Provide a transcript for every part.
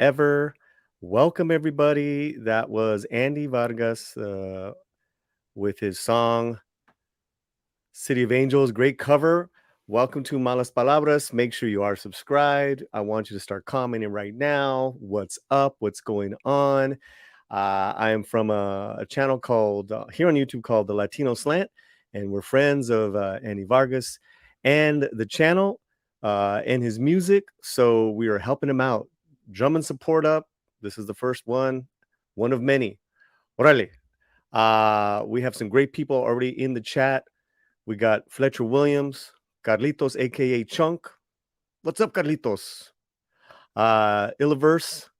ever. Welcome, everybody. That was Andy Vargas with his song City of Angels. Great cover. Welcome to Malaspalabras. Make sure you are subscribed. I want you to start commenting right now. What's up? What's going on? I am from a channel called here on YouTube called the Latino Slant, and we're friends of Andy Vargas and the channel and his music. So we are helping him out. Drum and support up. This is the first one of many. Orale. We have some great people already in the chat. We got Fletcher Williams, Carlitos, aka Chunk. What's up, Carlitos? Illiverse,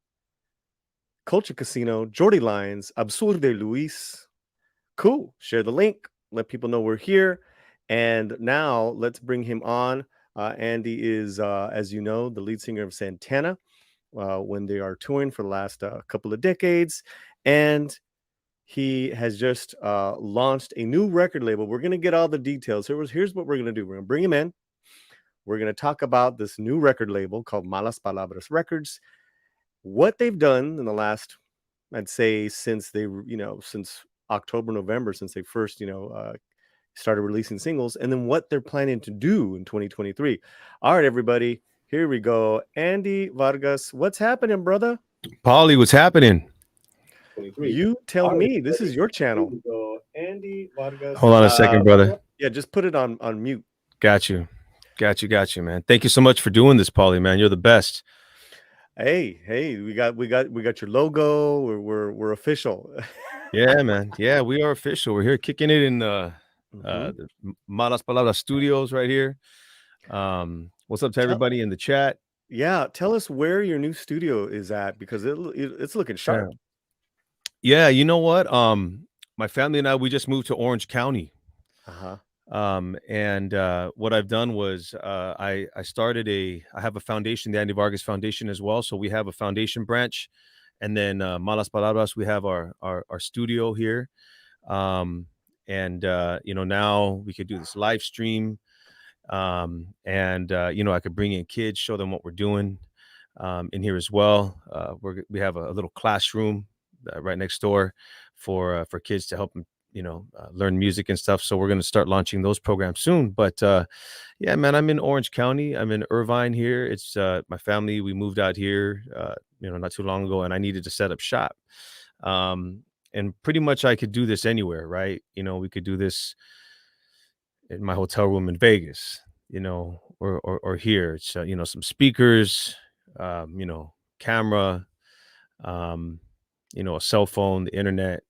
Culture Casino, Jordy Lines, Absurde Luis. Cool. Share the link. Let people know we're here. And now let's bring him on. Andy is, as you know, the lead singer of Santana when they are touring for the last couple of decades. And he has just launched a new record label. We're going to get all the details. Here's what we're going to do. We're going to bring him in. We're going to talk about this new record label called Malaspalabras Records, what they've done in the last, I'd say, since October, November, since they first, started releasing singles, and then what they're planning to do in 2023. All right, everybody, here we go. Andy Vargas, what's happening, brother? Paulie, what's happening? You tell me. This is your channel. Andy Vargas. Hold on a second, brother. Yeah, just put it on mute. Got you, man. Thank you so much for doing this, Paulie, man. You're the best. Hey, we got your logo. We're official. Yeah, man. Yeah, we are official. We're here kicking it in the Malaspalabras studios right here. What's up to everybody in the chat? Yeah, tell us where your new studio is at, because it's looking sharp. Yeah, you know what? My family and I, we just moved to Orange County. And what I've done was I have a foundation, the Andy Vargas Foundation as well. So we have a foundation branch, and then Malaspalabras, we have our studio here. And now we could do this live stream. I could bring in kids, show them what we're doing in here as well. We have a little classroom right next door for kids to help them learn music and stuff. So we're going to start launching those programs soon. But yeah, man, I'm in Orange County. I'm in Irvine here. It's my family. We moved out here, not too long ago, and I needed to set up shop. And pretty much I could do this anywhere, right? We could do this in my hotel room in Vegas, or here. It's some speakers, camera, a cell phone, the internet.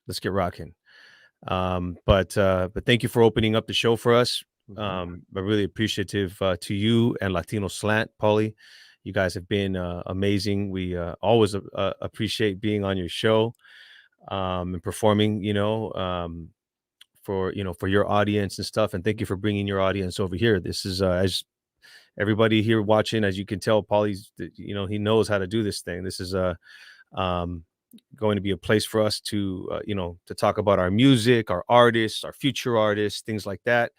Let's get rocking. But thank you for opening up the show for us. I'm really appreciative to you and Latino Slant, Paulie. You guys have been amazing. We always appreciate being on your show and performing, for your audience and stuff. And thank you for bringing your audience over here. This is as everybody here watching, as you can tell, Paulie's, he knows how to do this thing. This is going to be a place for us to to talk about our music, our artists, our future artists, things like that,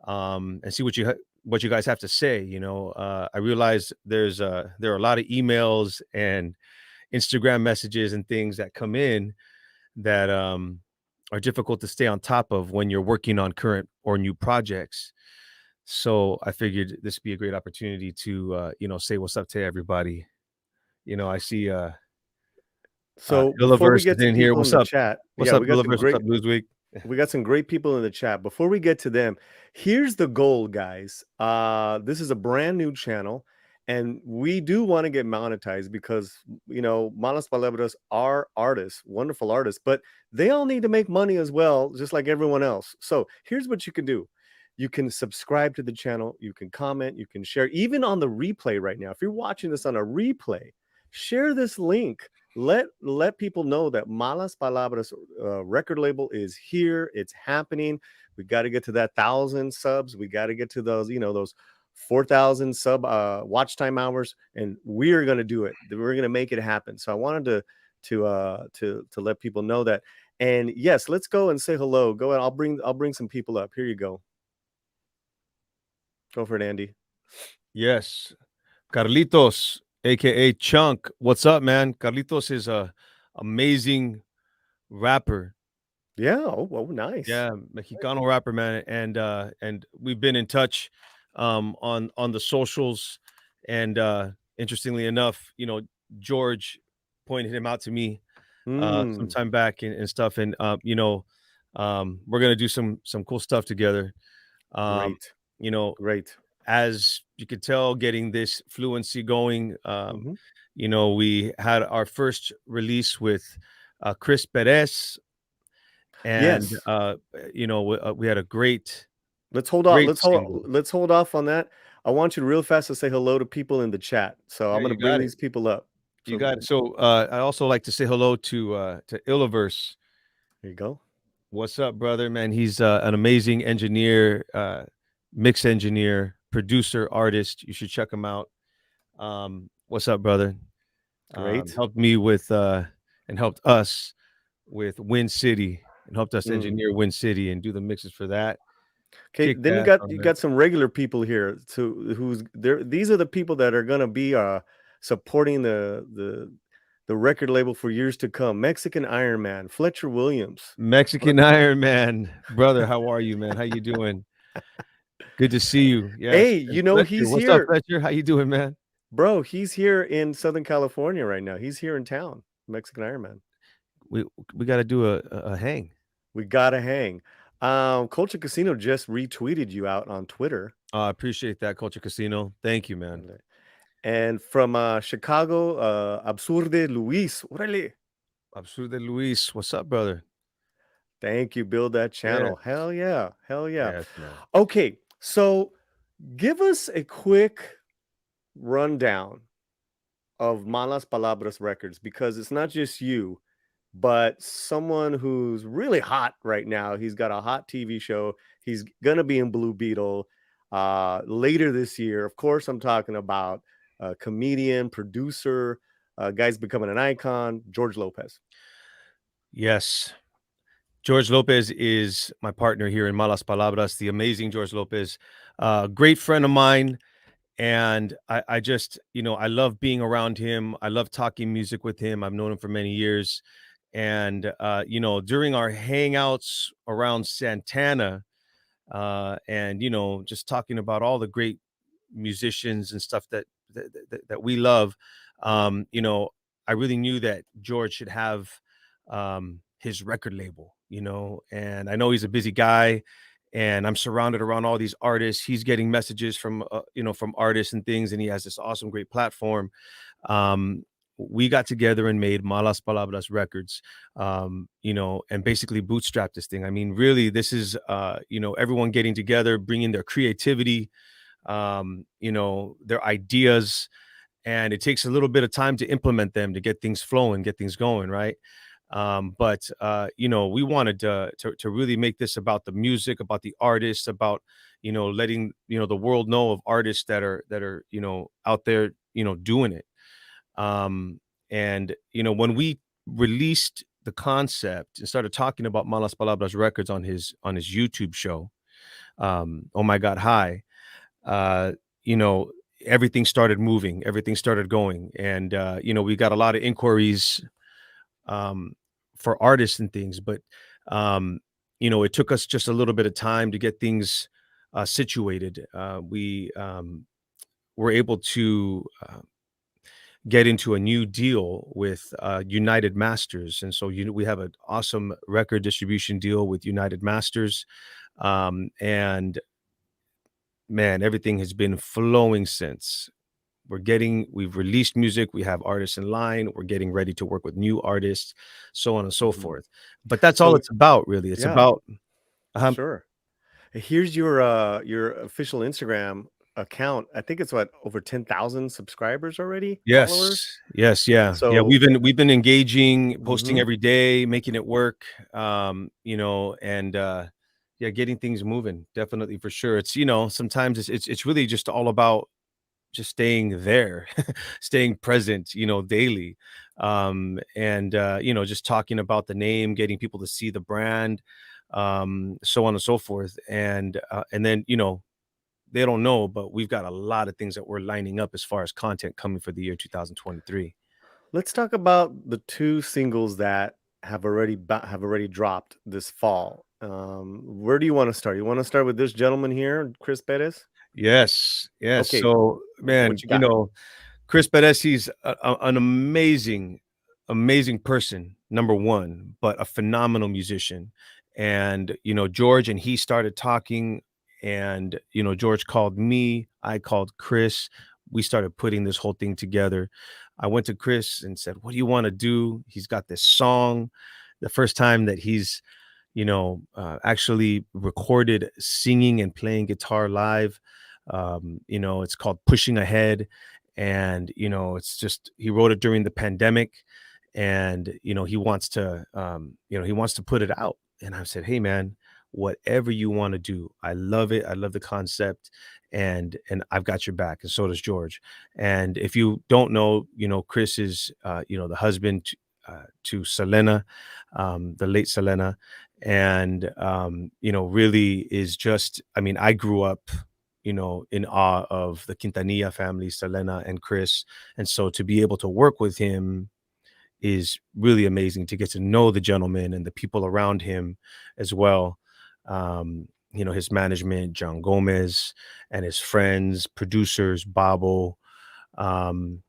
and see what you guys have to say. I realize there are a lot of emails and Instagram messages and things that come in that are difficult to stay on top of when you're working on current or new projects. So I figured this would be a great opportunity to say what's up to everybody. I see so before we get to in here. people What's in the up? chat, What's up, Illiverse? What's up, Newsweek? We got some great people in the chat. Before we get to them, here's the goal, guys. This is a brand new channel, and we do want to get monetized because, Malas Palabras are artists, wonderful artists, but they all need to make money as well, just like everyone else. So here's what you can do. You can subscribe to the channel. You can comment. You can share. Even on the replay right now, if you're watching this on a replay, share this link. Let people know that Malas Palabras record label is here. It's happening. We got to get to that 1,000 subs. We got to get to those, those 4,000 sub watch time hours, and we're going to do it. We're going to make it happen. So I wanted to let people know that. And yes, let's go and say hello. Go ahead. I'll bring some people up. Here you go. Go for it, Andy. Yes. Carlitos, aka Chunk. What's up, man? Carlitos is a amazing rapper. Yeah. Oh, nice. Yeah, Mexicano rapper, man, and we've been in touch on the socials, and interestingly enough, George pointed him out to me Mm, sometime back and stuff, and we're gonna do some cool stuff together. Um, great. you know, Great. as you could tell, getting this fluency going. Hmm. We had our first release with Chris Perez, and Yes. we had a great Let's hold off. great Let's single. hold. Let's hold off on that. I want you to real fast to say hello to people in the chat. So Yeah, I'm gonna you bring got it. these people up. You So got it. So I also like to say hello to Illiverse. there you go. What's up, brother? Man, he's an amazing engineer, mix engineer, producer, artist. You should check him out. What's up, brother? Great. Helped me with and helped us with Win City and helped us Mm. engineer Win City and do the mixes for that. Okay. Kick Then you ass got on you that. got some regular people here. So who's there? These are the people that are gonna be supporting the record label for years to come. Mexican Iron Man, Fletcher Williams. Mexican Iron Man, brother. How are you, man? How you doing? Good to see you. Yes. Hey, And Fletcher, he's what's up, here, Fletcher? How you doing, man? bro. He's here in Southern California right now. He's here in town. Mexican Iron Man. We we got to do a hang. We gotta hang. Culture Casino just retweeted you out on Twitter. I appreciate that, Culture Casino. Thank you, man. And from Chicago, Absurde Luis. Órale. Absurde Luis, what's up, brother? Thank you. Build that Yeah. channel. Hell yeah. Hell yeah. Yes, man. Okay. So give us a quick rundown of Malaspalabras Records because it's not just you, but someone who's really hot right now. He's got a hot TV show. He's gonna be in Blue Beetle later this year. Of course, I'm talking about comedian, producer, guy's becoming an icon, George Lopez. Yes. George Lopez is my partner here in Malas Palabras, the amazing George Lopez, great friend of mine. And I just, I love being around him. I love talking music with him. I've known him for many years. And, during our hangouts around Santana, and, just talking about all the great musicians and stuff that we love, I really knew that George should have his record label, and I know he's a busy guy, and I'm surrounded around all these artists. He's getting messages from from artists and things, and he has this awesome, great platform. Um, we got together and made Malas Palabras Records, and basically bootstrapped this thing. I mean, really, this is everyone getting together, bringing their creativity, their ideas, and it takes a little bit of time to implement them to get things flowing, get things going, right? But we wanted to really make this about the music, about the artists, about letting the world know of artists that are out there doing it. And when we released the concept and started talking about Malas Palabras Records on his YouTube show, oh my God, hi, uh, you know, everything started moving, everything started going, and we got a lot of inquiries um, for artists and things, but it took us just a little bit of time to get things situated. We were able to get into a new deal with United Masters, and so we have an awesome record distribution deal with United Masters, and man, everything has been flowing since. We've released music, we have artists in line, we're getting ready to work with new artists, so on and so Mhm. forth. But that's all So it's about, really. It's yeah, about um, sure. Here's your official Instagram account. I think it's what over 10,000 subscribers already, followers. yes, yes, yeah, yeah. So We've been engaging, posting mhm. every day, making it work, and yeah, getting things moving. Definitely, for sure. It's sometimes it's really just all about just staying there, staying present, daily. And just talking about the name, getting people to see the brand, so on and so forth. And then, they don't know, but we've got a lot of things that we're lining up as far as content coming for the year 2023. Let's talk about the 2 singles that have already dropped this fall. Where do you wanna start? You wanna start with this gentleman here, Chris Perez? Yes, yes. Okay, So, man, what you got? Chris Perez, he's an amazing, amazing person, number one, but a phenomenal musician. And, George and he started talking, and, George called me, I called Chris. We started putting this whole thing together. I went to Chris and said, "What do you want to do?" He's got this song. The first time that he's actually recorded singing and playing guitar live. It's called Pushing Ahead. And, it's just, he wrote it during the pandemic, and, he wants to put it out. And I said, "Hey, man, whatever you want to do. I love it. I love the concept. And I've got your back." And so does George. And if you don't know, Chris is, the husband to Selena, the late Selena, and really is just, I mean, I grew up in awe of the Quintanilla family, Selena and Chris. And so to be able to work with him is really amazing, to get to know the gentleman and the people around him as well. His management, John Gomez, and his friends, producers, Babo, um,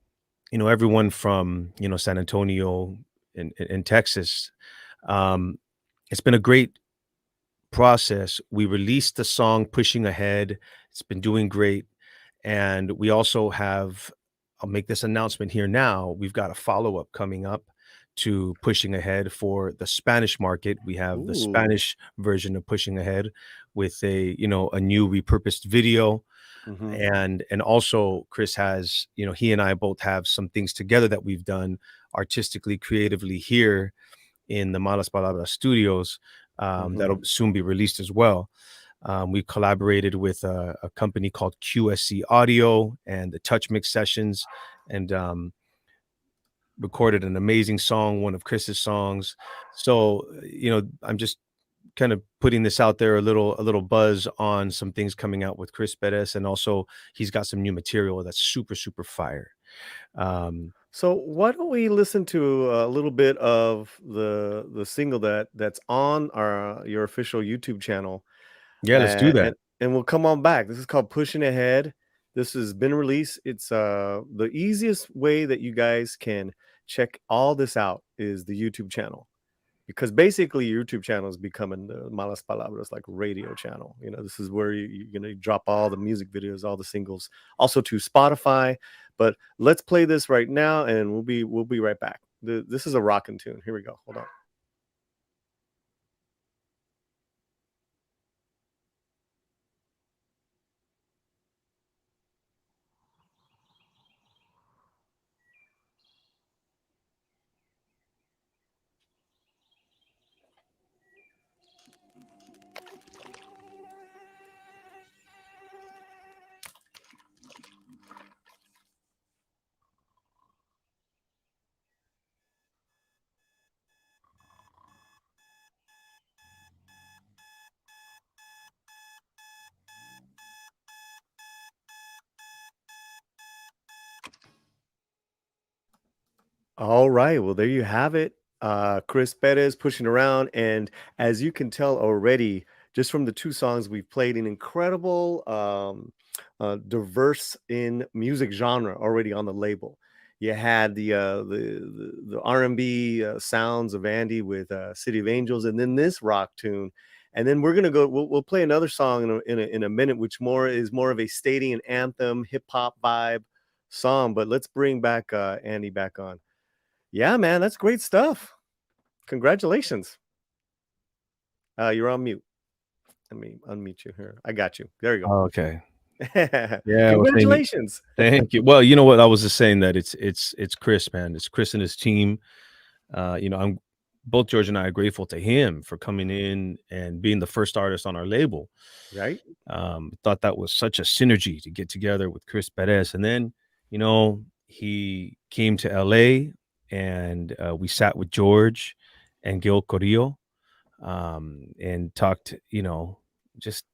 everyone from, San Antonio in Texas. Um, it's been a great process. We released the song Pushing Ahead. It's been doing great. And we also have, I'll make this announcement here now. We've got a follow-up coming up to Pushing Ahead for the Spanish market. We have the Ooh. Spanish version of Pushing Ahead with a new repurposed video. Mhm, And also Chris has, he and I both have some things together that we've done artistically, creatively here in the Malaspalabras studios, mhm. that'll soon be released as well. We collaborated with a company called QSC Audio and the Touch Mix Sessions, and recorded an amazing song, one of Chris's songs. So, I'm just kind of putting this out there, a little buzz on some things coming out with Chris Perez, and also he's got some new material that's super, super fire. Um, So why don't we listen to a little bit of the single that's on our your official YouTube channel, yeah, let's do that. and we'll come on back. This is called Pushing Ahead. This has been released. It's the easiest way that you guys can check all this out is the YouTube channel. Because basically your YouTube channel is becoming the Malas Palabras like radio channel. This is where you drop all the music videos, all the singles, also to Spotify. But let's play this right now, and we'll be right back. This is a rockin' tune. Here we go. Hold on. All right. Well, there you have it. Chris Perez pushing around. And as you can tell already, just from the 2 songs we've played, an incredible, diverse in music genre already on the label. You had the R&B sounds of Andy with City of Angels, and then this rock tune. And then we're gonna go. We'll play another song in a minute, which is more of a stadium anthem, hip hop vibe song. But let's bring back Andy back on. Yeah, man, that's great stuff. Congratulations. You're on mute. Let me unmute you here. I got you. There you Okay. go. Yeah, well, Congratulations. thank you. Well, you know what? I was just saying that it's Chris, man. It's Chris and his team. I'm both George and I are grateful to him for coming in and being the first artist on our label. Right? Thought that was such a synergy to get together with Chris Perez. And then, he came to LA, and we sat with George and Gil Corillo, and talked, just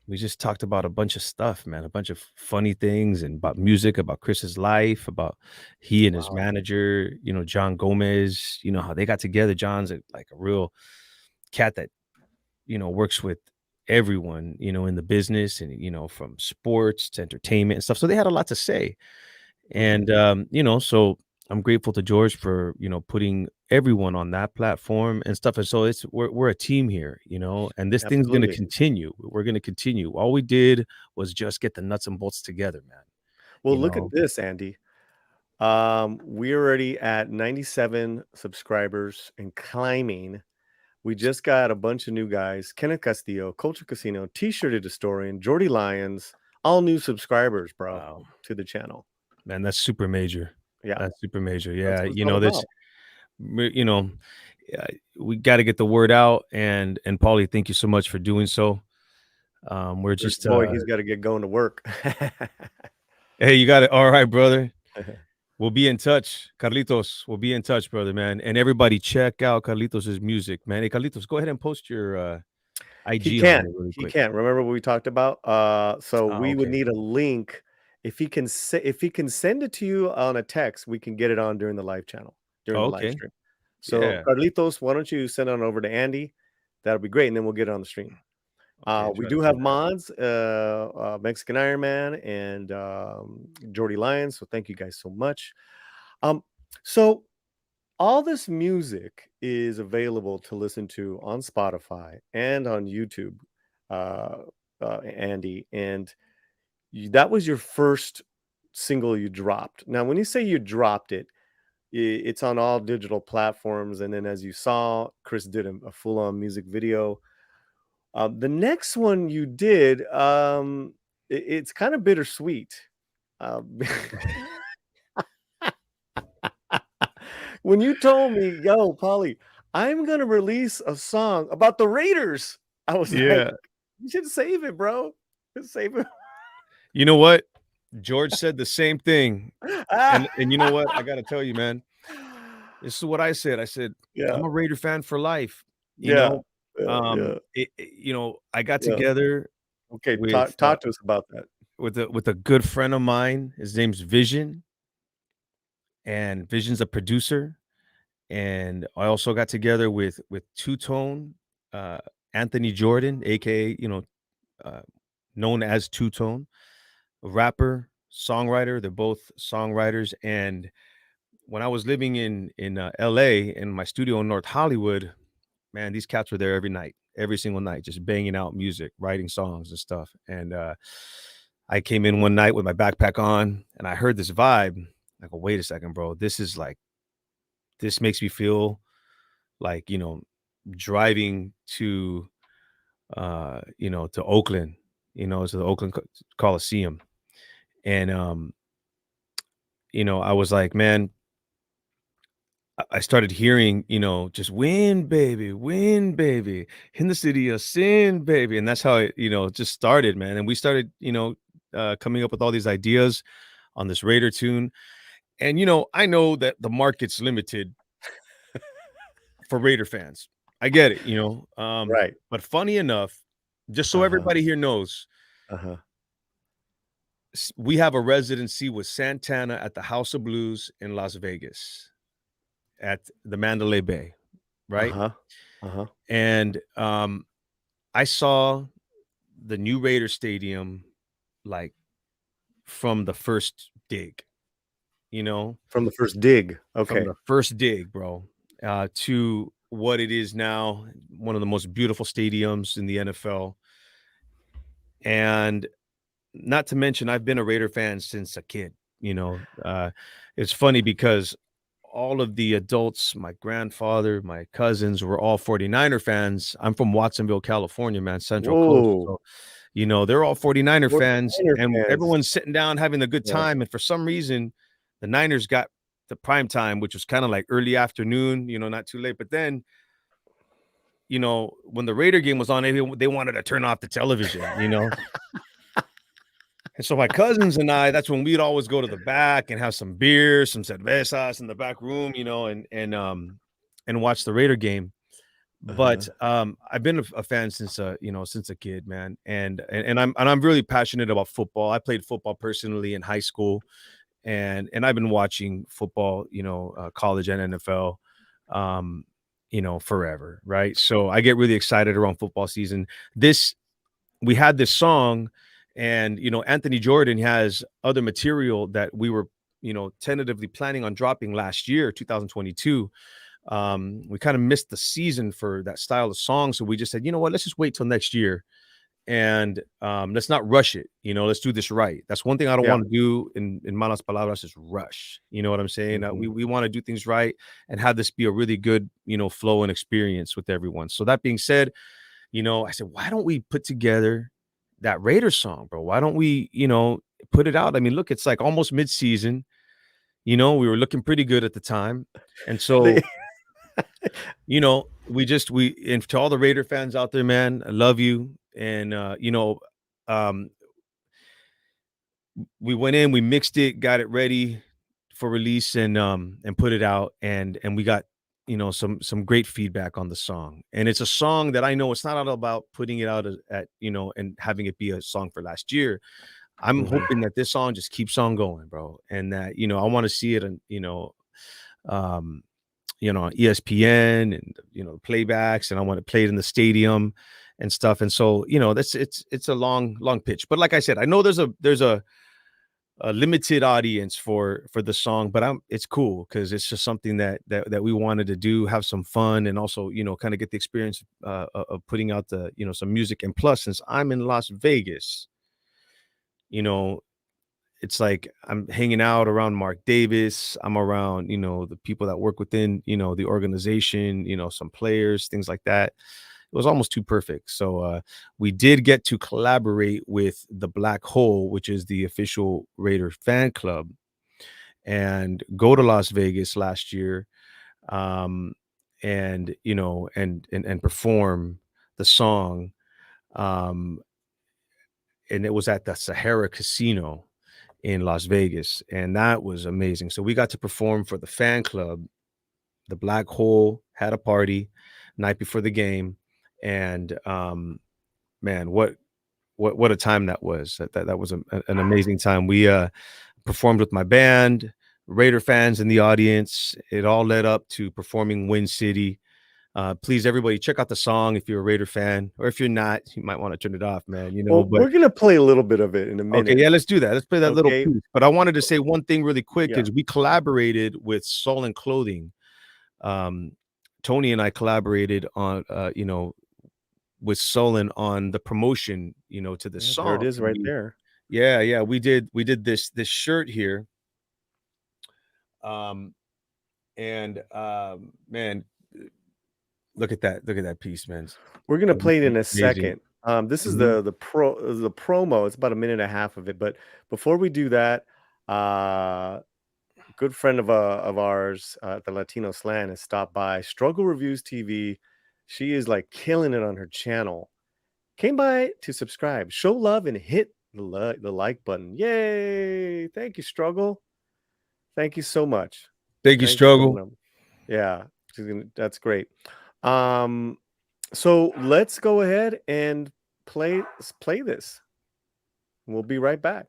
we just talked about a bunch of stuff, man, a bunch of funny things and about music, about Chris's life, about he and his Wow. manager, John Gomez, how they got together. John's like a real cat that, works with everyone, in the business and, from sports to entertainment and stuff. So they had a lot to say. Mhm. And, so I'm grateful to George for, putting everyone on that platform and stuff. And so we're a team here, and this thing's going to Absolutely. continue. We're going to continue. All we did was just get the nuts and bolts together, man. Well, You look at know, this, Andy. We're already at 97 subscribers and climbing. We just got a bunch of new guys: Kenneth Castillo, Culture Casino, T-shirted Historian, Jordy Lyons, all new subscribers, bro, wow, to the channel. man, that's super major. Yeah, That's super major. that's Yeah. what it's all about. We- you know, uh, we got to get the word out. And Paulie, thank you so much for doing so. We're Where's just, the boy? He's got to get going to work. hey, you got it. All right, brother. We'll be in touch. Carlitos, we'll be in touch, brother, man. And everybody check out Carlitos' music, man. Hey, Carlitos, go ahead and post your He IG on can't. here really He quick. can't. Remember what we talked about? So Oh, we would okay. need a link. If he can send it to you on a text, we can get it on during the live channel, during Oh, the live okay. stream. So Yeah. Carlitos, why don't you send it on over to Andy? That'll be great, and then we'll get it on the stream. Okay. We Try to do do have that. mods, Mexican Iron Man and Jordy Lyons. So thank you guys so much. Um, so all this music is available to listen to on Spotify and on YouTube, uh, Andy. And that was your first single you dropped. Now, when you say you dropped it, it's on all digital platforms. And then, as you saw, Chris did a full on music video. The next one you did, it's kind of bittersweet. Um, when you told me, "Yo, Polly, I'm gonna release a song about the Raiders," I was like, Yeah. "You should save it, bro. Just save it." You know what? George said the same thing. Ah. And you know what? I gotta tell you, man, this is what I said. I said, Yeah, I'm a Raider fan for life. You yeah, know, yeah, yeah, I got yeah. together Okay, with talk to us about that. with a good friend of mine. His name's Vision, and Vision's a producer. And I also got together with Two Tone, uh, Anthony Jordan, aka uh, known as Two Tone, a rapper, songwriter. They're both songwriters. And when I was living in L.A. in my studio in North Hollywood, man, these cats were there every night, every single night, just banging out music, writing songs and stuff. And I came in one night with my backpack on, and I heard this vibe. I go, wait a second, bro. This makes me feel like driving to Oakland, to the Oakland Coliseum. And I was like, man, I started hearing, just win, baby, in the city of sin, baby. And that's how it, just started, man. And we started, coming up with all these ideas on this Raider tune. And, I know that the market's limited for Raider fans. I get it, Right. but funny enough, just so Uh-huh, everybody here knows, uh-huh, we have a residency with Santana at the House of Blues in Las Vegas at the Mandalay Bay, right? uh-huh, uh-huh, And I saw the new Raider Stadium like from the first dig, you know, from the first dig. from Okay. the first dig, bro, to what it is now, one of the most beautiful stadiums in the NFL. And not to mention, I've been a Raider fan since a kid. It's funny because all of the adults, my grandfather, my cousins were all 49er fans. I'm from Watsonville, California, man, Central Coast. Whoa, So, they're all 49er fans, 49er and fans. everyone's sitting down having a good Yeah. time. And for some reason, the Niners got the prime time, which was kind of like early afternoon, not too late. But then, when the Raider game was on, they wanted to turn off the television. And so my cousins and I, that's when we'd always go to the back and have some beers, some cervezas in the back room, and watch the Raider game. But I've been a fan since since a kid, man, and I'm really passionate about football. I played football personally in high school, and I've been watching football, college and NFL, um, forever, right? So I get really excited around football season. This We had this song, and Anthony Jordan has other material that we were tentatively planning on dropping last year, 2022. We kind of missed the season for that style of song, so we just said, you know what, let's just wait till next year, and let's not rush it. Let's do this right. That's one thing I don't Yeah. want to do in Malas Palabras is rush. You know what I'm saying? Hmm. We want to do things right and have this be a really good flow and experience with everyone. So that being said, I said, why don't we put together that Raiders song, bro? Why don't we, put it out? I mean, look, it's like almost mid-season. We were looking pretty good at the time. And They, so, and to all the Raider fans out there, man, I love you. And um, we went in, we mixed it, got it ready for release, and put it out, and we got some great feedback on the song. And it's a song that I know it's not all about putting it out and having it be a song for last year. I'm Mhm. hoping that this song just keeps on going, bro, and that I want to see it on um on ESPN and playbacks, and I want to play it in the stadium and stuff. And so that's it's a long pitch, but like I said, I know there's a limited audience for the song, but it's cool because it's just something that we wanted to do, have some fun, and also kind of get the experience of putting out the some music. And plus, since I'm in Las Vegas, you know it's like I'm hanging out around Mark Davis. I'm around the people that work within the organization, some players, things like that. It was almost too perfect. So we did get to collaborate with the Black Hole, which is the official Raider fan club, and go to Las Vegas last year, um, and and perform the song. Um, and it was at the Sahara Casino in Las Vegas, and that was amazing. So we got to perform for the fan club. The Black Hole had a party night before the game, and man, what a time that was. That was an amazing time. We performed with my band, Raider fans in the audience. It all led up to performing Win City. Please, everybody, check out the song if you're a Raider fan, or if you're not, you might want to turn it off, man. Well, But we're gonna play a little bit of it in a okay, minute. yeah, let's do that. Let's play that little Okay. piece. But I wanted to say one thing really quick Yeah. because we collaborated with Soul and Clothing. Um, Tony and I collaborated on, with Solon on the promotion, to the Yeah, there it song. is right there. Yeah, we did this shirt here. Um, and man, look at that piece, man. We're gonna play it in a Amazing. second. This is Mhm. the promo. It's about a minute and a half of it. But before we do that, good friend of ours, the Latino Slant, has stopped by. Struggle Reviews TV. She is like killing it on her channel. Came by to subscribe, show love, and hit the like button. Yay! Thank you, Struggle. Thank you so much. Thank you, Thank you for the struggle. number. Yeah, that's great. Um, so let's go ahead and play this. We'll be right back.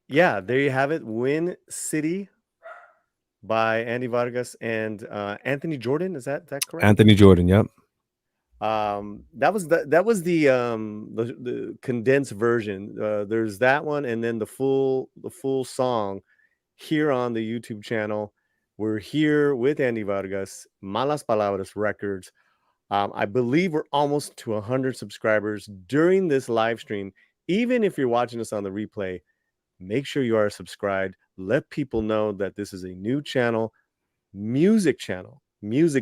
Yeah, there you have it. Win City by Andy Vargas and Anthony Jordan. Is that correct? Anthony Jordan. Yep. That was the condensed version. There's that one, and then the full song here on the YouTube channel. We're here with Andy Vargas, Malaspalabras Records. I believe we're almost to 100 subscribers during this live stream. Even if you're watching us on the replay, make sure you are subscribed. Let people know that this is a new channel, music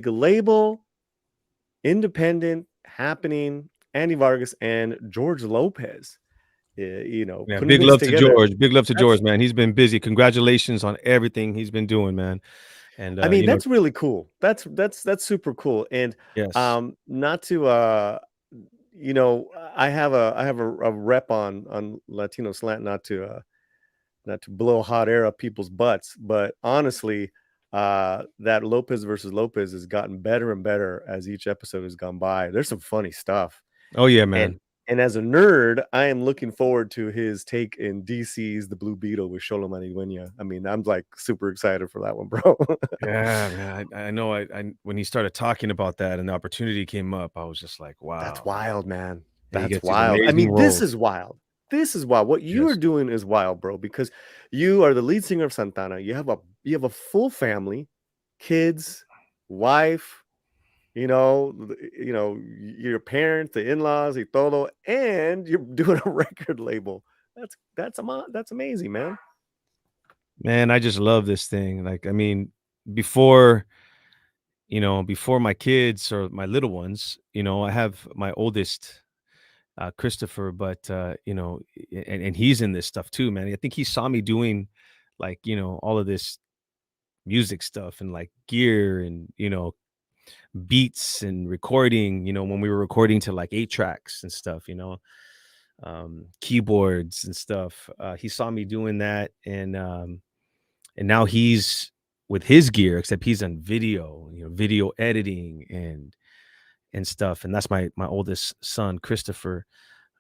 label, independent, happening. Andy Vargas and George Lopez, Yeah. putting Big this love to together. George. Big love to That's, George, man. He's been busy. Congratulations on everything he's been doing, man. And I mean, that's really cool. That's super cool. And yes. not to I have a rep on Latino Slant, not to blow hot air up people's butts, but honestly, that Lopez versus Lopez has gotten better and better as each episode has gone by. There's some funny stuff. Oh yeah, And man. and as a nerd, I am looking forward to his take in DC's The Blue Beetle with Xolo Maridueña. I mean, I'm like super excited for that one, bro. Yeah, man. I know. I when he started talking about that and the opportunity came up, I was just like, That's wow. wild, man. And he That's gets these wild. I amazing mean, this roles. is wild. This is wild. What you are Yes. doing is wild, bro, because you are the lead singer of Santana. You have a full family, kids, wife, your parents, the in-laws, y todo, and you're doing a record label. That's amazing, man. Man, I just love this thing. Like, I mean, before, before my kids or my little ones, I have my oldest, Christopher, but and he's in this stuff too, man. I think he saw me doing like, all of this music stuff and like gear and beats and recording, when we were recording to like 8 tracks and stuff, keyboards and stuff. He saw me doing that, and now he's with his gear, except he's on video, video editing and stuff. And that's my oldest son, Christopher.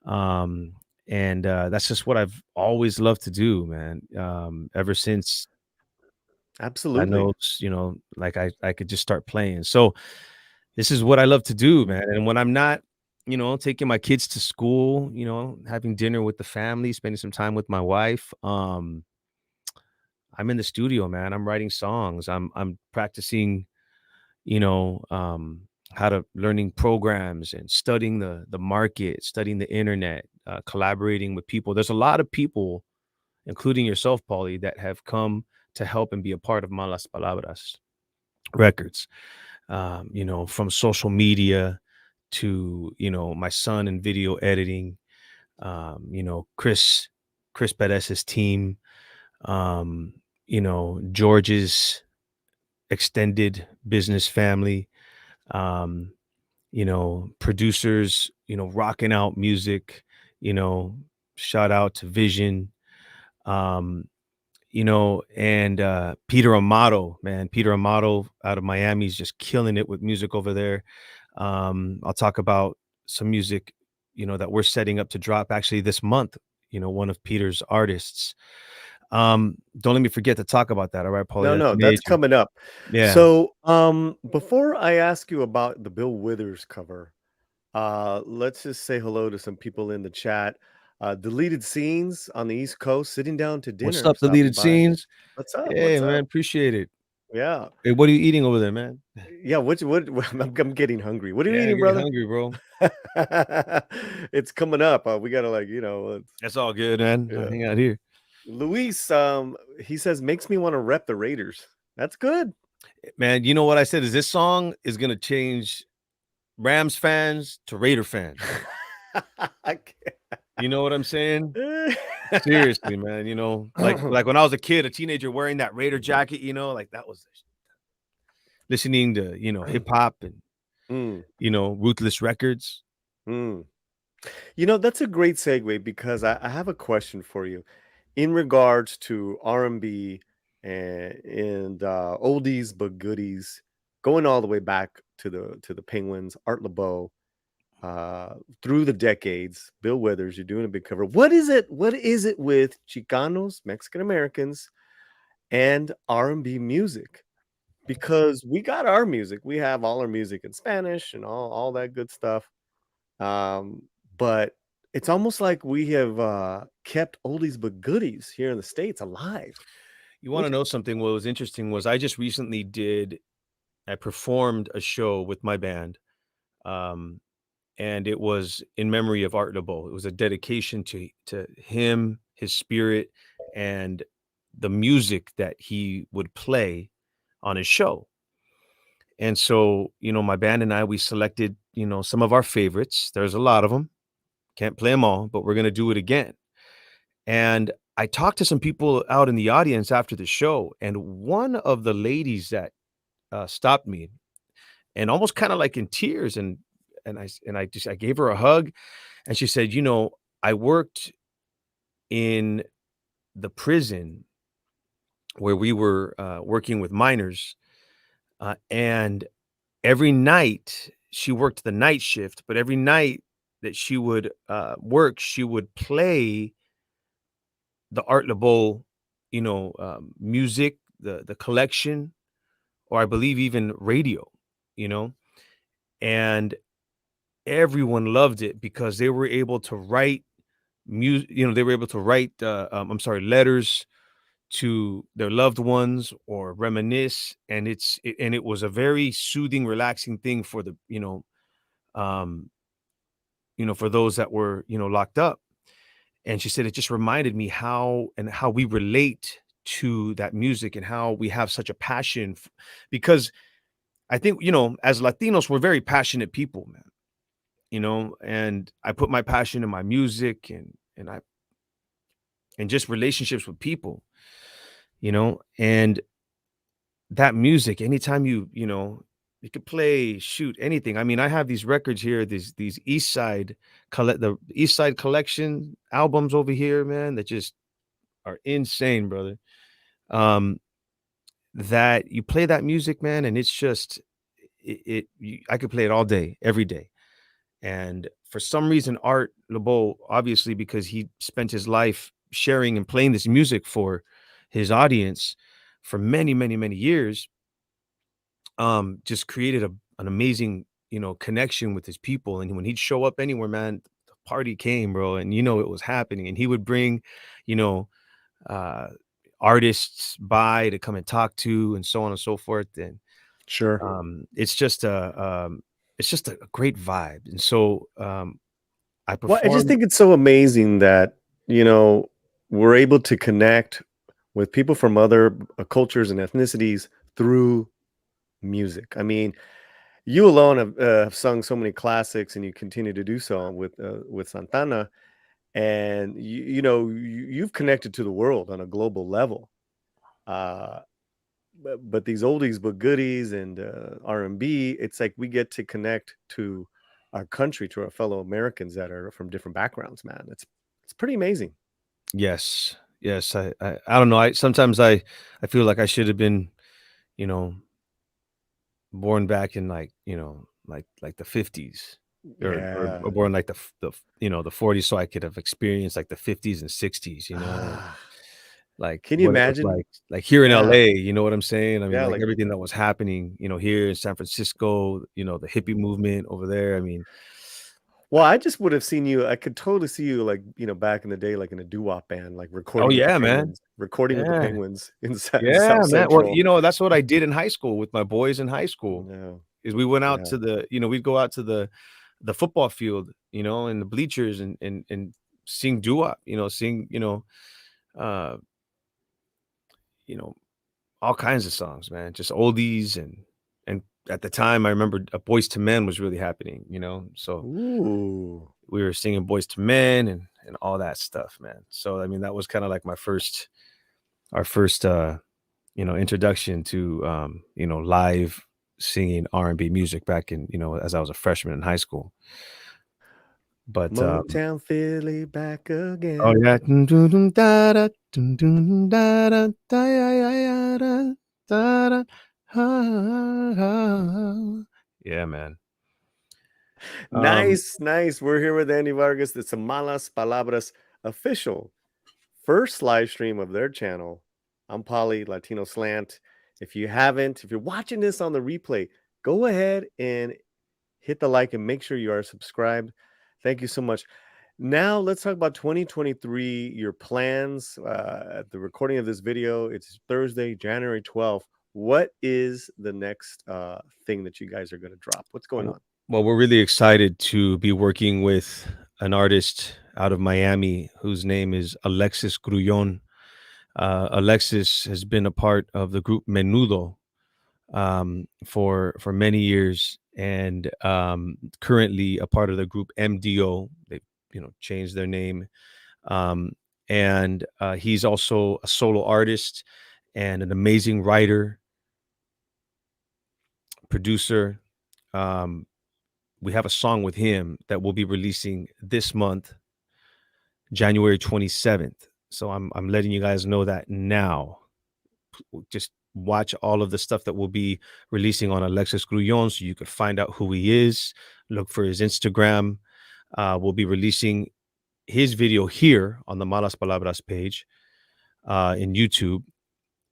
Um, and that's just what I've always loved to do, man. Ever since I Absolutely. know, like I could just start playing. So this is what I love to do, man. And when I'm not, taking my kids to school, having dinner with the family, spending some time with my wife, I'm in the studio, man. I'm writing songs. I'm practicing, you know, um, how to learning programs and studying the market, studying the internet, collaborating with people. There's a lot of people, including yourself, Paulie, that have come to help and be a part of Malas Palabras Records. From social media to my son in video editing, Chris Perez's team, George's extended business family, um, producers, rocking out music, you know, shout out to Vision, um, and Peter Amato, man. Peter Amato out of Miami is just killing it with music over there. I'll talk about some music, that we're setting up to drop actually this month, one of Peter's artists. Don't let me forget to talk about that. All right, Paulie, No, that's no, that's major. coming up. Yeah. So, before I ask you about the Bill Withers cover, let's just say hello to some people in the chat. Deleted scenes on the East Coast, sitting down to What's dinner, up, stopping deleted by. scenes? What's up? Hey, What's man, up? appreciate it. Yeah, Hey, what are you eating over there, man? yeah. I'm getting hungry. What are you Yeah, eating, getting brother? hungry, bro. It's coming up. We gotta That's all good, man. I yeah. hang out here. Luis, he says makes me want to rep the Raiders. That's good. Man, you know what I said is this song is gonna change Rams fans to Raider fans. I You know what I'm saying? can't. Seriously, man. Like when I was a kid, a teenager wearing that Raider jacket, like that was listening to, hip hop and Mm, Ruthless Records. mm. That's a great segue because I have a question for you in regards to R&B and oldies but goodies, going all the way back to the Penguins, Art LeBeau. uh, through the decades. Bill Withers, you're doing a big cover. What is it? What is it with Chicanos, Mexican Americans, and R&B music? Because we got our music, we have all our music in Spanish and all that good stuff. Um, but it's almost like we have kept oldies but goodies here in the States alive. You want What? to know something? What was interesting was I just recently I performed a show with my band. Um, and it was in memory of Art LeBeau. It was a dedication to him, his spirit, and the music that he would play on his show. And so, my band and I, we selected, some of our favorites. There's a lot of them. Can't play them all, but we're gonna do it again. And I talked to some people out in the audience after the show, and one of the ladies that stopped me and almost kind of like in tears, and I gave her a hug, and she said, I worked in the prison where we were working with minors, and every night she worked the night shift, but every night that she would work, she would play the Art LeBeau, music, the collection, or I believe even radio, you know, and everyone loved it because they were able to write music, they were able to write, I'm sorry, letters to their loved ones or reminisce, and it was a very soothing, relaxing thing for the, um, for those that were, locked up. And she said it just reminded me how we relate to that music and how we have such a passion because I think, as Latinos, we're very passionate people, man. And I put my passion in my music and just relationships with people, and that music, anytime you could play, shoot, anything. I mean, I have these records here, these the East Side collection albums over here, man, that just are insane, brother. Um, that you play that music, man, and it's just I could play it all day, every day. And for some reason, Art LeBeau, obviously, because he spent his life sharing and playing this music for his audience for many, many, many years, just created an amazing, connection with his people. And when he'd show up anywhere, man, the party came, bro, and it was happening. And he would bring, you know, uh, artists by to come and talk to, and so on and so forth. And Sure. it's just a great vibe. And so I Well, I just performed. think it's so amazing that, you know, we're able to connect with people from other cultures and ethnicities through music. I mean, you alone have sung so many classics, and you continue to do so with Santana, and you've connected to the world on a global level. Uh, but these oldies but goodies and R&B, it's like we get to connect to our country, to our fellow Americans that are from different backgrounds, man. It's pretty amazing. Yes, yes. I don't know. I feel like I should have been, you know, born back in like, like the 50s, or Yeah. born like the 40s, so I could have experienced like the 50s and 60s, and Ah, like can you what it was imagine? like here in Yeah. LA, you know what I'm saying? I mean, Yeah, like like everything that was happening, here in San Francisco, the hippie movement over there. I mean, well, I just would have seen you. I could totally see you, like, back in the day, like in a doo-wop band, like oh yeah, man. recording with the Yeah. Penguins in Yeah, South man. Well, Central. that's what I did in high school with my boys in high school. No, Is we went out yeah, to we'd go out to the football field, and the bleachers, and sing doo-wop, sing, uh, you know, all kinds of songs, man, just oldies, and at the time I remember Boys to Men was really happening, so ooh, we were singing Boys to Men and all that stuff, man. So I mean, that was kind of like our first introduction to live singing R&B music back in, as I was a freshman in high school. But Motown Philly back oh again. yeah. Dun, dun, dun, da, da, dun, dun, da, da, da, ya, ya, ya, da, da, da, ha, ha. Yeah, man. Um, Nice, nice. We're here with Andy Vargas. It's a Malas Palabras official first live stream of their channel. I'm Paulie, Latino Slant. If you're watching this on the replay, go ahead and hit the like and make sure you are subscribed. Thank you so much. Now let's talk about 2023, your plans. At the recording of this video, it's Thursday, January 12th. What is the next thing that you guys are going to drop? What's going on? well, we're really excited to be working with an artist out of Miami whose name is Alexis Grullon. Alexis has been a part of the group Menudo for many years, and currently a part of the group MDO. They changed their name, and he's also a solo artist and an amazing writer, producer. Um, we have a song with him that we'll be releasing this month, January 27th. So I'm letting you guys know that now. Just watch all of the stuff that we'll be releasing on Alexis Grullon so you could find out who he is. Look for his Instagram. We'll be releasing his video here on the Malaspalabras page in YouTube,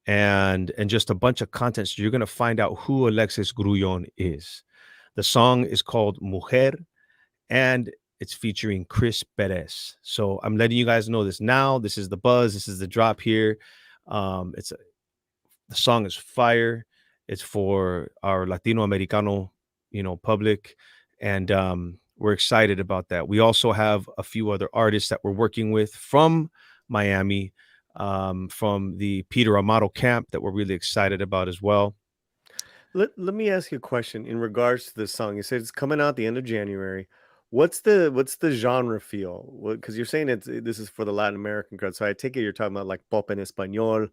and just a bunch of content. So you're going to find out who Alexis Grullon is. The song is called Mujer, and it's featuring Chris Perez. So I'm letting you guys know this now. This is the buzz. This is the drop here. The song is fire. It's for our Latino Americano, public, and we're excited about that. We also have a few other artists that we're working with from Miami, from the Peter Amato camp that we're really excited about as well. Let me ask you a question in regards to this song. You said it's coming out the end of January. What's the genre feel? Because you're saying this is for the Latin American crowd, so I take it you're talking about like pop en español,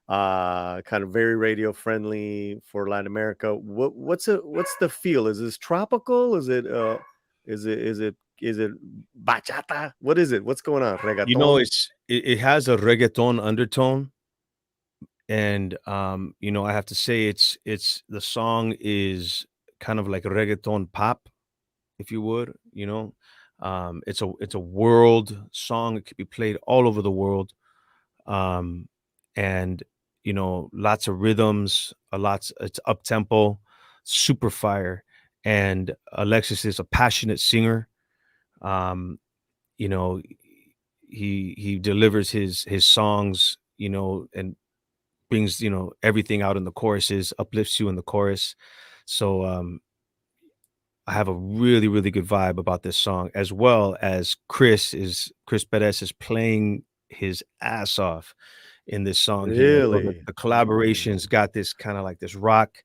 kind of very radio friendly for Latin America. What's the feel? Is this tropical? Is it bachata? What is it? What's going on? Reggaeton? It has a reggaeton undertone, and I have to say it's the song is kind of like a reggaeton pop, if you would. It's a world song. It could be played all over the world, um and lots of rhythms, it's up tempo, super fire. And Alexis is a passionate singer. um you know he delivers his songs, and brings everything out in the choruses, uplifts you in the chorus. So I have a really, really good vibe about this song, as well as Chris Perez is playing his ass off in this song here. So Really? the Mm. collaboration's got this kind of like this rock,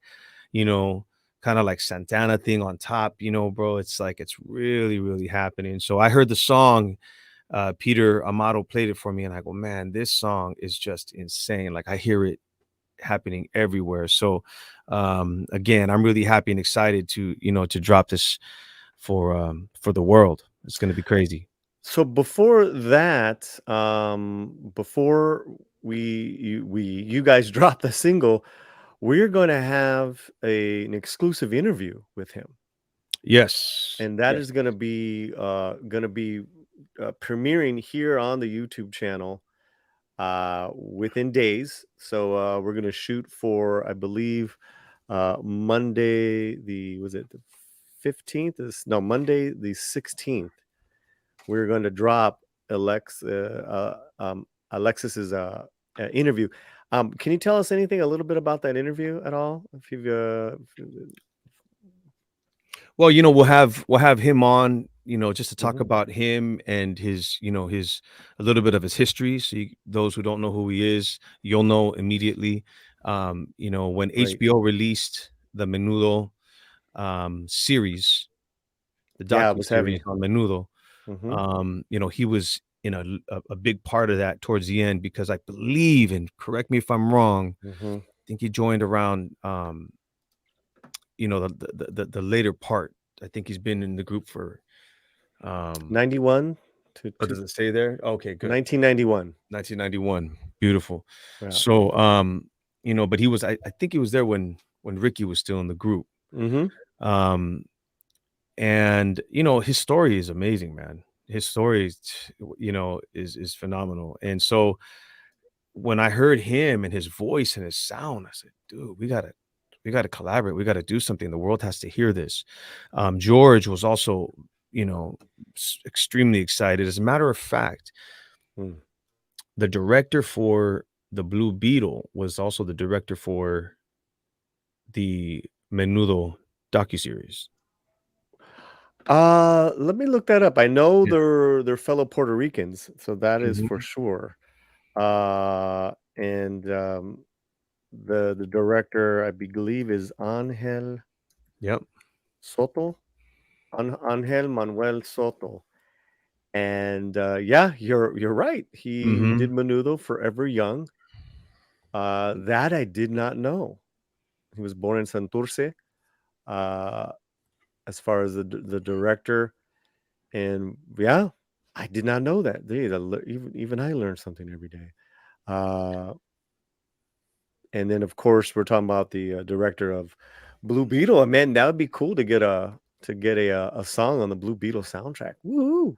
you know, kind of like Santana thing on top, bro. It's like it's really, really happening. So I heard the song, Peter Amato played it for me, and I go, man, this song is just insane. Like I hear it happening everywhere. So again, I'm really happy and excited to drop this for the world. It's going to be crazy. So before that, before you guys drop the single, we're going to have an exclusive interview with him, Yes. and that Yes. is going to be premiering here on the YouTube channel within days. So we're going to shoot for, I believe, Monday the 15th is no Monday the 16th. We're going to drop Alexis's interview. Can you tell us anything a little bit about that interview at all? Well, we'll have him on, just to talk Mhm. about him and his a little bit of his history. So those who don't know who he is, you'll know immediately. When Great. HBO released the Menudo series, the Yeah, it docu was series heavy. on Menudo, Hmm. he was in a big part of that towards the end, because I believe, and correct me if I'm wrong, Hmm. I think he joined around the later part. I think he's been in the group for 91 to what does it say there? Okay, good. 1991. 1991. Beautiful. Yeah. So but I think he was there when Ricky was still in the group. Hmm. Um And his story is amazing, man. His story is phenomenal. And so when I heard him and his voice and his sound, I said, dude, we gotta collaborate. We gotta do something. The world has to hear this. George was also, you know, extremely excited. As a matter of fact, Mm. the director for the Blue Beetle was also the director for the Menudo docuseries. Let me look that up. I know Yeah. they're fellow Puerto Ricans, so that is for Mhm. sure. And the director, I believe, is Angel Yep. Soto, Angel Manuel Soto. And yeah, you're right. He did Mhm. Menudo Forever Young. That I did not know. He was born in Santurce. Uh, as far as the director, and yeah, I did not know that. Even I learned something every day. Uh, and then of course we're talking about the director of Blue Beetle. And man, that would be cool to get a song on the Blue Beetle soundtrack. Woohoo!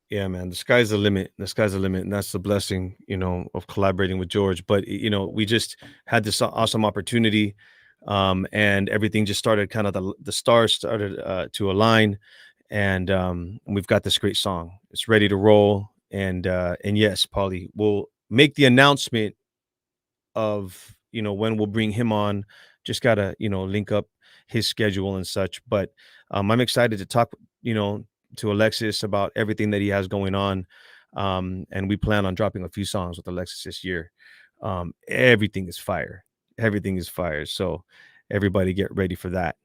Yeah, man, the sky's the limit. The sky's the limit, and that's the blessing, of collaborating with George. But we just had this awesome opportunity, and everything just started. Kind of the stars started to align, and we've got this great song. It's ready to roll, and yes, Paulie, we'll make the announcement of when we'll bring him on. Just gotta link up his schedule and such. But I'm excited to talk you know to Alexis about everything that he has going on. And we plan on dropping a few songs with Alexis this year. Everything is fire. Everything is fire. So everybody get ready for that.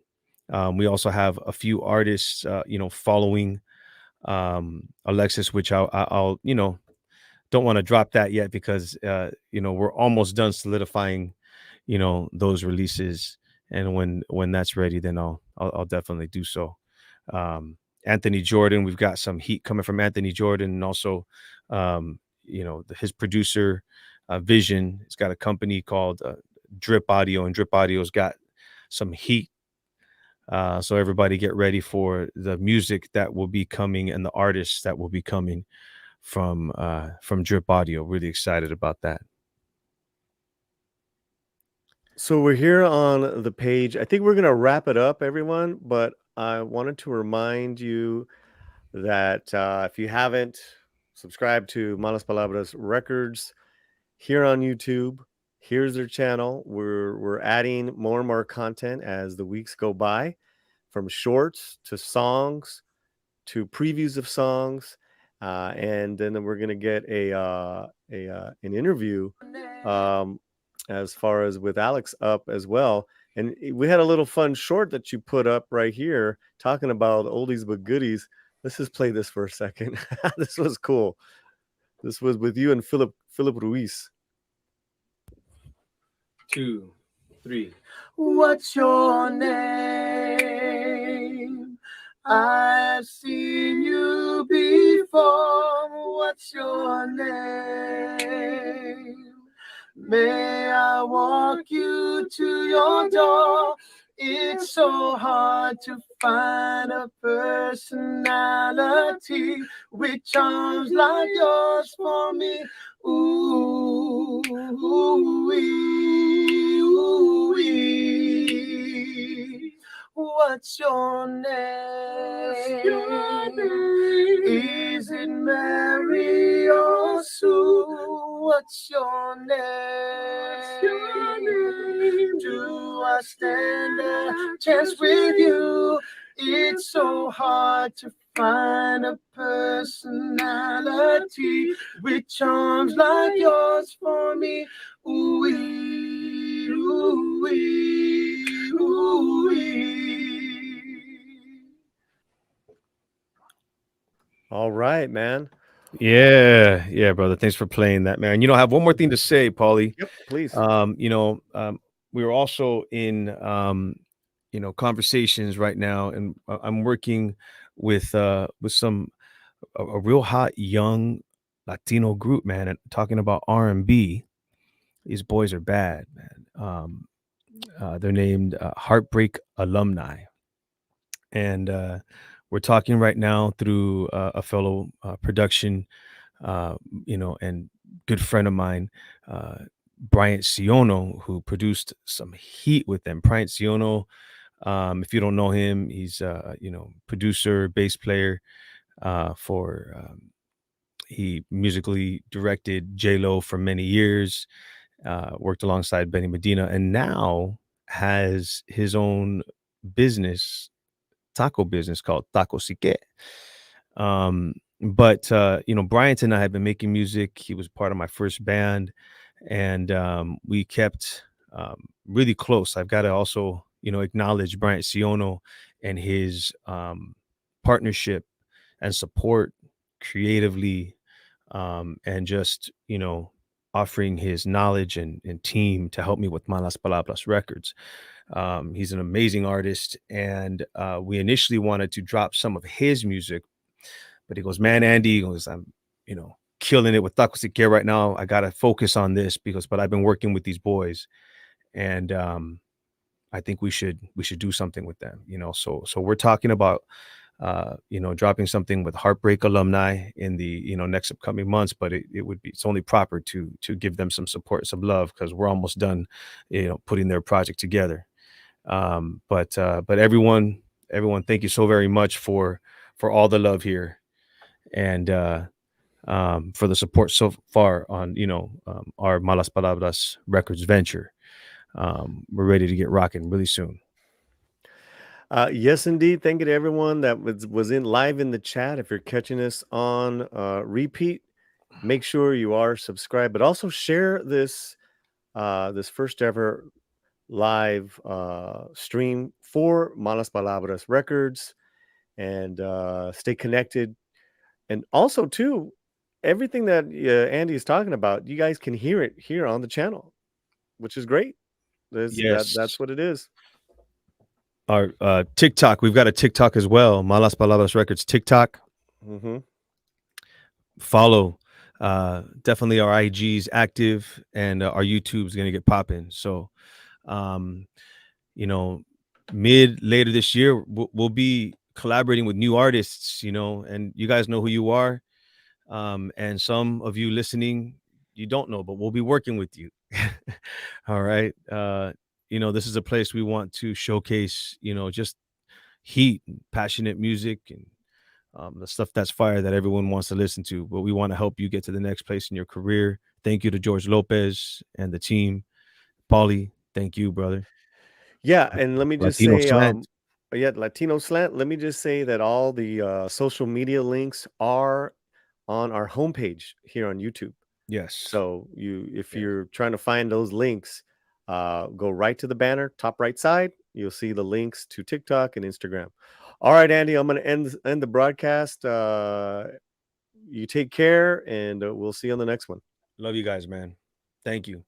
We also have a few artists following Alexis, which I'll don't want to drop that yet because we're almost done solidifying those releases, and when that's ready, then I'll definitely do so. um Anthony Jordan, we've got some heat coming from Anthony Jordan, and also his producer, Vision. He's got a company called Drip Audio, and Drip Audio's got some heat. So everybody get ready for the music that will be coming and the artists that will be coming from Drip Audio. Really excited about that. So we're here on the page. I think we're gonna wrap it up, everyone. But I wanted to remind you that if you haven't subscribed to Malaspalabras Records here on YouTube, here's their channel. We're adding more and more content as the weeks go by, from shorts to songs to previews of songs, and then we're gonna get an interview, um, as far as with Alex up as well. And we had a little fun short that you put up right here talking about oldies but goodies. Let's just play this for a second. This was cool. This was with you and Philip Ruiz. 2, 3. What's your name? I've seen you before. What's your name? May I walk you to your door? It's so hard to find a personality with charms like yours for me. Ooh, ooh, ooh, what's your name? Is it Mary or Sue? What's your name? Do I stand a chance with you? It's so hard to find a personality with charms like yours for me. Ooh, ooh, ooh. All right, man. Yeah, brother. Thanks for playing that, man. I have one more thing to say, Paulie. Yep, please. We were also in conversations right now, and I'm working with a real hot young Latino group, man, and talking about R&B. These boys are bad, man. They're named Heartbreak Alumni, and we're talking right now through a fellow production, uh, and good friend of mine, uh, Bryant Siono, who produced some heat with them. Bryant Siono, if you don't know him, he's producer, bass player for. He musically directed J Lo for many years, worked alongside Benny Medina, and now has his own business, taco business called Taco Sique. But Bryant and I have been making music. He was part of my first band, and we kept really close. I've got to also, acknowledge Bryant Siono and his partnership and support creatively, and just offering his knowledge and team to help me with Malaspalabras Records. He's an amazing artist, and we initially wanted to drop some of his music, but he goes, "Man, Andy," he goes, "I'm, killing it with Taco Sique right now. I gotta focus on this but I've been working with these boys, and I think we should do something with them." So we're talking about dropping something with Heartbreak alumni in the next upcoming months, but it's only proper to give them some support, some love, because we're almost done, putting their project together. But everyone, thank you so very much for all the love here, and for the support so far on our Malas Palabras Records venture. We're ready to get rocking really soon. Yes, indeed. Thank you to everyone that was in live in the chat. If you're catching us on repeat, make sure you are subscribed, but also share this first ever live stream for Malas Palabras Records, and stay connected. And also, too, everything that Andy is talking about, you guys can hear it here on the channel, which is great. That's Yes. what it is. Our TikTok, we've got a TikTok as well, Malas Palabras Records TikTok. Mm-hmm. Follow. Definitely our IG's active, and our YouTube's gonna get popping. So, um, you know, mid later this year, we'll be collaborating with new artists. And you guys know who you are. And some of you listening, you don't know, but we'll be working with you. All right. This is a place we want to showcase, just heat and passionate music, and the stuff that's fire that everyone wants to listen to. But we want to help you get to the next place in your career. Thank you to George Lopez and the team. Paulie, thank you, brother. Yeah, and let me just Latino say, Slant. yeah, Latino Slant. Let me just say that all the social media links are on our homepage here on YouTube. Yes. So if Yeah. you're trying to find those links, go right to the banner, top right side. You'll see the links to TikTok and Instagram. All right, Andy, I'm going to end the broadcast. You take care, and we'll see you on the next one. Love you guys, man. Thank you.